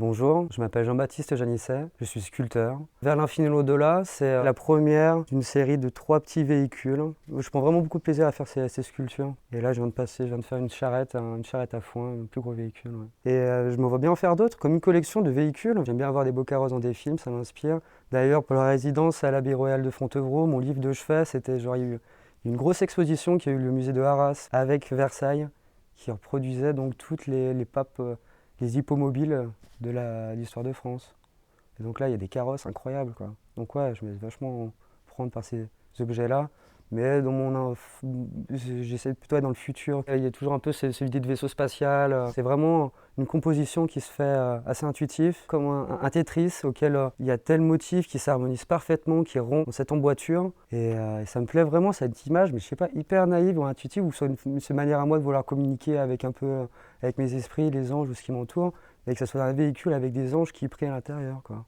Bonjour, je m'appelle Jean-Baptiste Janisset, je suis sculpteur. Vers l'infini et l'au-delà, c'est la première d'une série de 3 petits véhicules. Je prends vraiment beaucoup de plaisir à faire ces sculptures. Et là, je viens de faire une charrette à foin, un plus gros véhicule. Ouais. Et je me vois bien en faire d'autres, comme une collection de véhicules. J'aime bien avoir des beaux carrosses dans des films, ça m'inspire. D'ailleurs, pour la résidence à l'Abbaye Royale de Fontevraud, mon livre de chevet, c'était genre, il y a eu une grosse exposition qui a eu le musée de Arras avec Versailles, qui reproduisait donc toutes les papes, les hippomobiles de l'histoire de France. Et donc là, il y a des carrosses incroyables, quoi. Donc ouais, je me laisse vachement prendre par ces objets-là. Mais j'essaie plutôt d'être dans le futur. Il y a toujours un peu cette idée de vaisseau spatial. C'est vraiment une composition qui se fait assez intuitive, comme un Tetris auquel il y a tel motif qui s'harmonise parfaitement, qui rompt dans cette emboîture. Et ça me plaît vraiment, cette image, mais je sais pas, hyper naïve ou intuitive, ou soit une manière à moi de vouloir communiquer avec un peu, avec mes esprits, les anges ou ce qui m'entoure, et que ça soit un véhicule avec des anges qui prient à l'intérieur, quoi.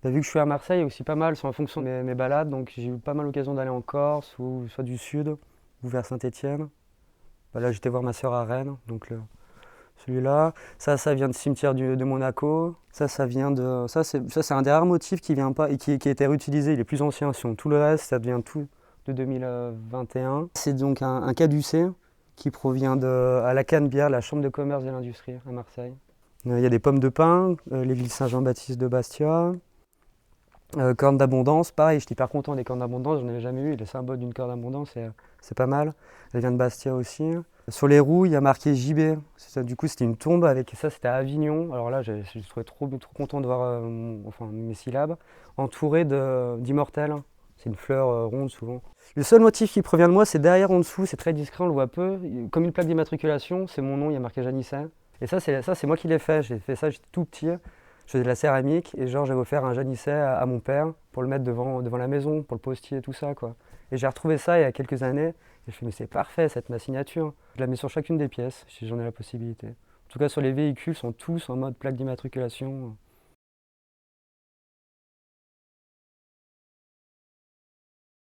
Vu que je suis à Marseille aussi pas mal, c'est en fonction de mes balades, donc j'ai eu pas mal l'occasion d'aller en Corse, ou soit du sud, ou vers Saint-Étienne. Là j'étais voir ma sœur à Rennes, donc celui-là. Ça vient de cimetière de Monaco. Ça vient de. Ça c'est un des rares motifs qui vient pas et qui a été réutilisé, il est plus ancien. Si tout le reste, ça vient tout de 2021. C'est donc un caducée qui provient à la Canebière, la chambre de commerce et l'industrie à Marseille. Il y a des pommes de pin, l'église Saint-Jean-Baptiste de Bastia. Corne d'abondance, pareil, j'étais hyper content des cornes d'abondance, j'en avais jamais eu, le symbole d'une corne d'abondance, c'est pas mal. Elle vient de Bastia aussi. Sur les roues, il y a marqué JB, du coup c'était une tombe, avec ça c'était à Avignon, alors là je trouvais trop content de voir mes syllabes, entouré d'immortelles, c'est une fleur ronde souvent. Le seul motif qui provient de moi, c'est derrière en dessous, c'est très discret, on le voit peu, comme une plaque d'immatriculation, c'est mon nom, il y a marqué Janisset. Et ça c'est moi qui l'ai fait, j'ai fait ça, j'étais tout petit. Je faisais de la céramique et genre j'avais offert un janisset à mon père pour le mettre devant la maison, pour le postier et tout ça, quoi. Et j'ai retrouvé ça il y a quelques années et je me suis dit mais c'est parfait, cette ma signature. Je la mets sur chacune des pièces si j'en ai la possibilité. En tout cas sur les véhicules, sont tous en mode plaque d'immatriculation.